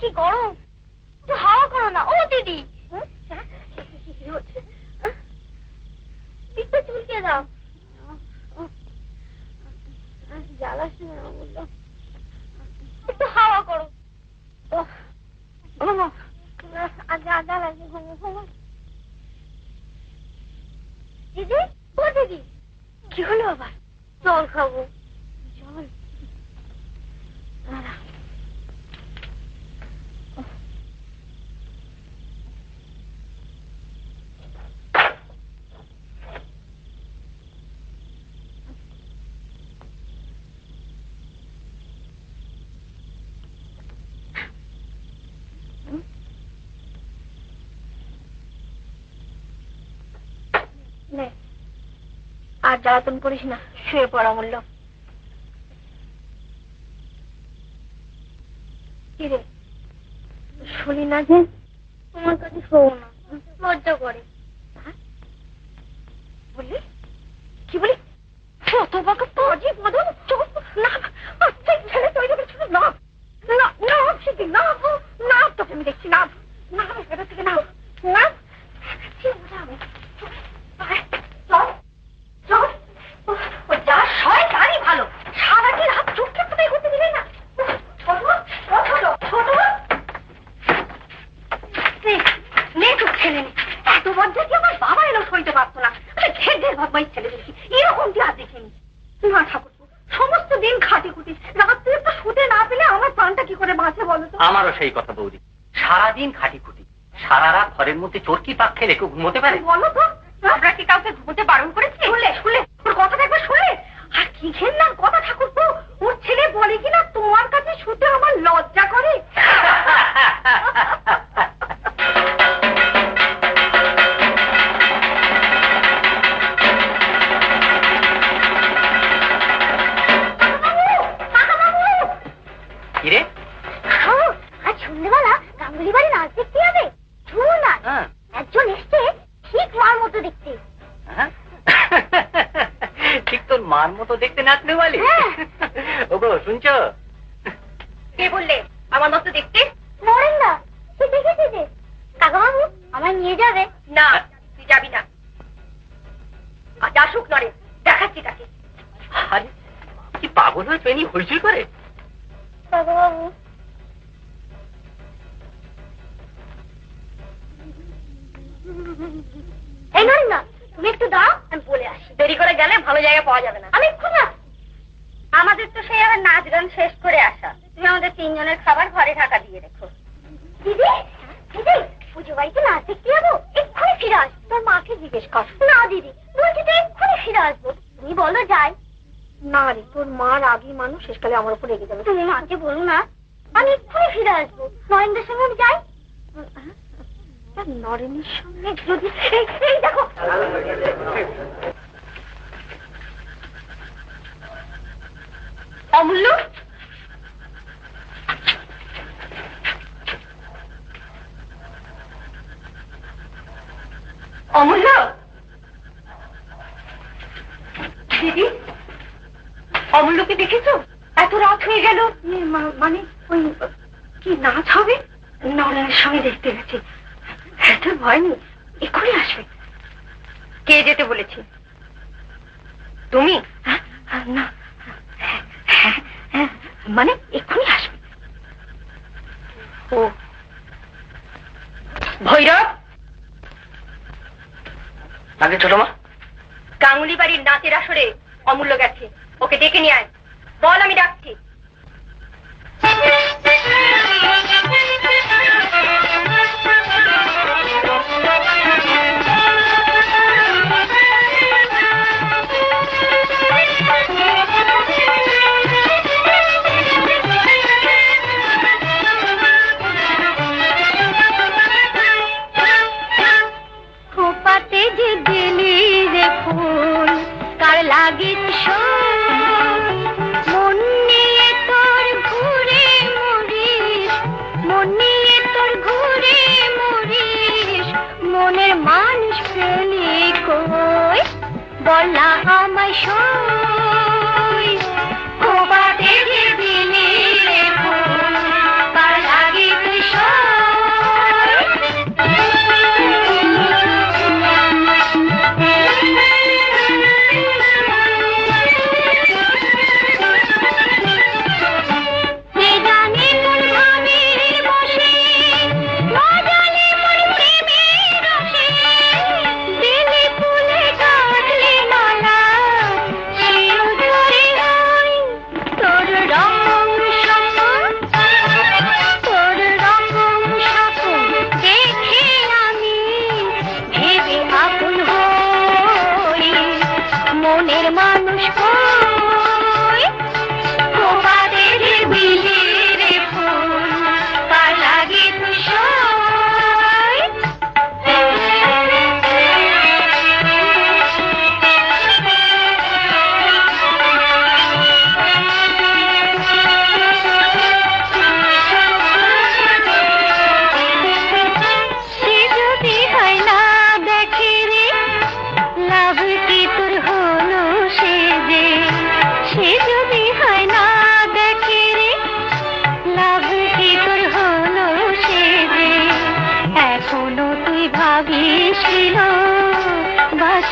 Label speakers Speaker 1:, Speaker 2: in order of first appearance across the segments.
Speaker 1: কি গরম, একটু হাওয়া করো না ও দিদি। পিঠটা চুলকে দাও। জ্বালাস না বললো, একটু হাওয়া করো। আদা লাগে দিদি। ও দিদি, কি হলো আবার? জল খাবো। জল? আর জ্বালাতন করিস না, শুয়ে পড়া মূল্য। কিরে শুনি না যে? তোমার কাছে শোও না, লজ্জা করে। বলি কি বলি? কত বাকা পাজি বদল চোখ না। আচ্ছা ছেলে তৈরি করেছিল না, না না সেদিন না না, তোকে আমি দেখছি না না, এটা থেকে না না। যা সয় তারই ভালো, সারাদিন হাত চোখকে কোথায় করতে দিলে না। ছেলে এত বদ্ধ কি আমার বাবা এলো সইতে পারতো না। ঢের ঢের বদমাইশ ছেলে দেখি, এরকম কি আর দেখিনি না। ঠাকুর সমস্ত দিন খাটে খুঁটি, রাত্রে একটু শুতে না পেলে আমার প্রাণটা কি করে বাঁচে বলো তো?
Speaker 2: আমারও সেই কথা বৌদি, সারাদিন খাটি খুঁটি, সারা রাত ঘরের মধ্যে চরকি পাক খেলে কেউ ঘুমোতে পারে
Speaker 1: বলো তো? আমরা কি কাউকে ঘুমোতে বারণ করেছি? শুনলে শুনলে ওর কথাটা একবার শুনলে? আর কি ঘেন্নার কথা ঠাকুর, ওর ছেলে বলে কিনা তোমার কাছে শুতে আমার লজ্জা করে।
Speaker 2: কিরে
Speaker 1: আজ সন্ধ্যেবেলা গাঙ্গুলি বাড়ি নাচ দেখতে যাবে। শুনো না, একজন এসছে ঠিক মার মতো দেখতে।
Speaker 2: ঠিক তোর মার মতো দেখতে নাচতে বলি? ওগো শুনছ?
Speaker 1: কে বললে আমার মতো দেখতে? নরেন না, সে দেখেছে যে। কাকাবাবু আমায় নিয়ে যাবে? না তুই যাবি না। আজ আসুক নরেন, দেখাচ্ছি তাকে।
Speaker 2: আরে কি পাগল হয়ে পেনি হইচই করে?
Speaker 1: কাকাবাবু এই নরেন না, তুমি একটু দাও, আমি বলে আসি। দেরি করে গেলে ভালো জায়গা পাওয়া যাবে না। আমি এক্ষুনি আসছি। আমাদের তো সেই আবার নাচ গান শেষ করে আসা, তুমি আমাদের তিনজনের খাবার ঘরে ঢাকা দিয়ে রেখো। দিদি দিদি, পুজো বাড়িতে নাচ দেখতে যাবো, এক্ষুনি ফিরে আসবো। তোর মাকে জিজ্ঞেস কর। না দিদি বলছি তো এক্ষুনি ফিরে আসবো, তুমি বলো যাই। না রে, তোর মার আগেই মানুষ, শেষকালে আমার উপর রেগে যাবে। তুমি মাকে বলো না আমি এক্ষুনি ফিরে আসবো, নরেন্দ্রের সঙ্গে আমি যাই। নরেনের সঙ্গে যদি এই দেখো অমূল্য, অমূল্য দিদি, অমূল্যকে দেখেছো? এত রাত হয়ে গেল। মানে ওই কি নাচ হবে, নরেনের সঙ্গে দেখতে গেছে। এত ভয় নেই, এক্ষুনি আসবে। কে যেতে বলেছে? তুমি? না মানে এক্ষুনি আসবে। ও ভৈরব,
Speaker 2: আগে ছোট মা,
Speaker 1: গাঙ্গুলি বাড়ির নাচের আসরে অমূল্য গেছে, ওকে ডেকে নিয়ে আয়। বল আমি ডাকছি। খোপাতে যে দিলি রে ফুল, কার লাগিস মন নিয়ে তোর ঘুরে মরিস, মন নিয়ে তোর ঘুরে মরিস, মনের মানুষ পেলি কই, বল না আমায় সই। খোপাতে যে দিলি রে ফুল, কার লাগিস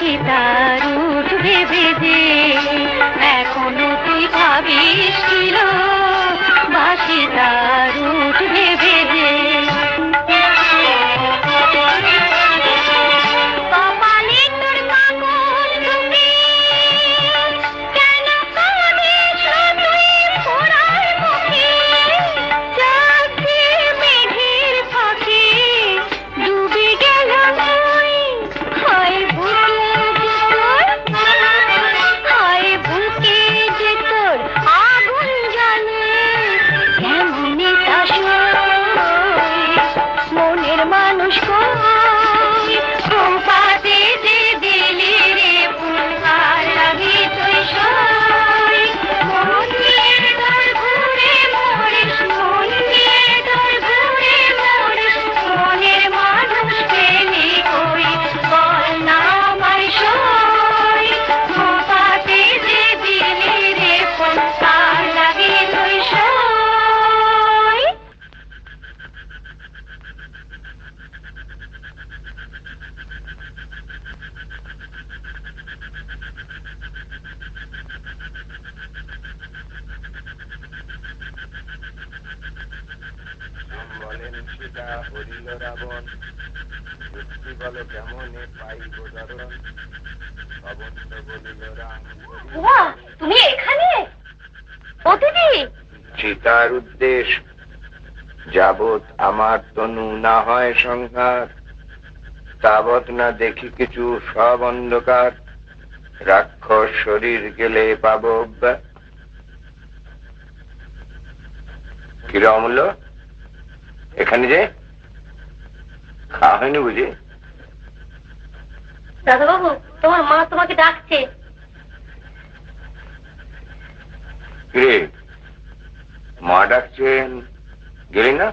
Speaker 1: বাঁশি তার উঠবে বেজে, এখনো তুই ভাবিস ছিল বাঁশি তার উঠবে বেজে। কপালে তোর মাখন ঢুকে, কেন কাঁদিস তুই পোড়ার মুখে? চাঁদে মেঘের ফাঁকে ডুবে গেল তুই, হায় বুকে যে তোর, হায় বুকে যে তোর আগুন জ্বলে, কেমনে তা সই, মনের মানুষ কই, কোপাতে যে দিলি রে ফুলকার লাগি তুই সই, মন নিয়ে তোর ঘুরে মরিস, মন নিয়ে তোর ঘুরে মরিস, মনের মানুষ পেলি কই, বল না আমায় সই, কোপাতে যে দিলি রে ফুলকার লাগি তুই সই।
Speaker 3: বলেন সীতা হরিল রাবণ, যুক্তি বল কেমনে পাইব দরণ, অবন্ধ বলিল রাম
Speaker 1: বাহ, তুমি এখানে? ও দিদি,
Speaker 3: সীতার উদ্দেশ যাবৎ আমার তনু না হয় সংহার, তাবৎ না দেখি কিছু সব অন্ধকার, রাক্ষস শরীর গেলে পাব অভ্যাস। কিরে অমূল্য, এখানে যে খাওয়া হয়নি বুঝি?
Speaker 1: দাদা বাবু, তোমার মা তোমাকে ডাকছে।
Speaker 3: কিরে মা ডাকছেন, গেলি না?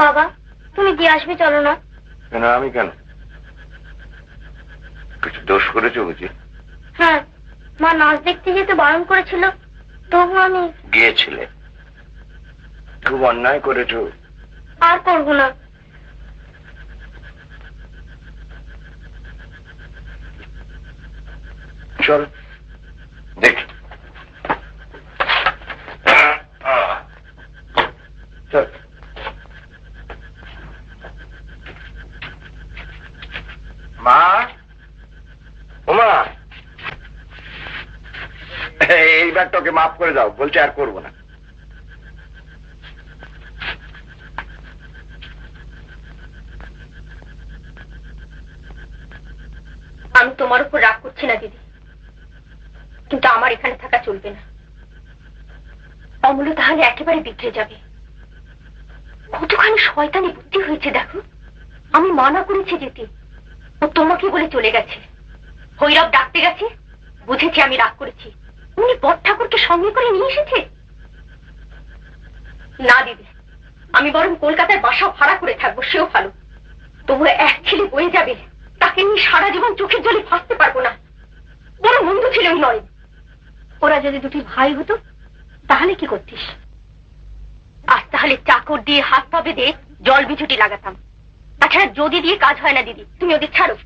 Speaker 1: বাবা, তুমি দিয়ে আসবে, চলো না।
Speaker 3: কেন আমি কেন? কিছু দোষ করেছো বুঝি?
Speaker 1: হ্যাঁ, মা নাচ দেখতে যেতে বারণ করেছিল, তবু আমি
Speaker 3: গিয়েছিলে, খুব অন্যায় করেছো।
Speaker 1: আর করবো না।
Speaker 3: চল দেখ, চল। মা, ওমা, এইবার তোকে মাফ করে দাও, বলছে আর করবো না।
Speaker 1: আমি তোমার উপর রাগ করছি না দিদি, কিন্তু আমার এখানে থাকা চলবে না। অমূল্য তাহলে একেবারে বিগড়ে যাবে। কতখানি শয়তানি বুদ্ধি হয়েছে দেখো। আমি মানা করেছি যেতে, ও তোমাকে বলে চলে গেছে। ভৈরব ডাকতে গেছে, বুঝেছি আমি রাগ করেছি, উনি বড় ঠাকুরকে সঙ্গে করে নিয়ে এসেছে। না দিদি, আমি বরং কলকাতায় বাসা ভাড়া করে থাকবো, সেও ভালো। তবু এক ছেলে বয়ে যাবে, তাকে নিয়ে সারা জীবন চোখের জলে ভাসতে পারবো না। বড় মন্দ ছিল নয়। ওরা যদি দুটি ভাই হতো তাহলে কি করতিস? আজ তাহলে চাকর দিয়ে হাত পা বেঁধে জল বিছুটি লাগাতাম। তাছাড়া যদি দিয়ে কাজ হয় না দিদি, তুমি ওদের ছাড়ো।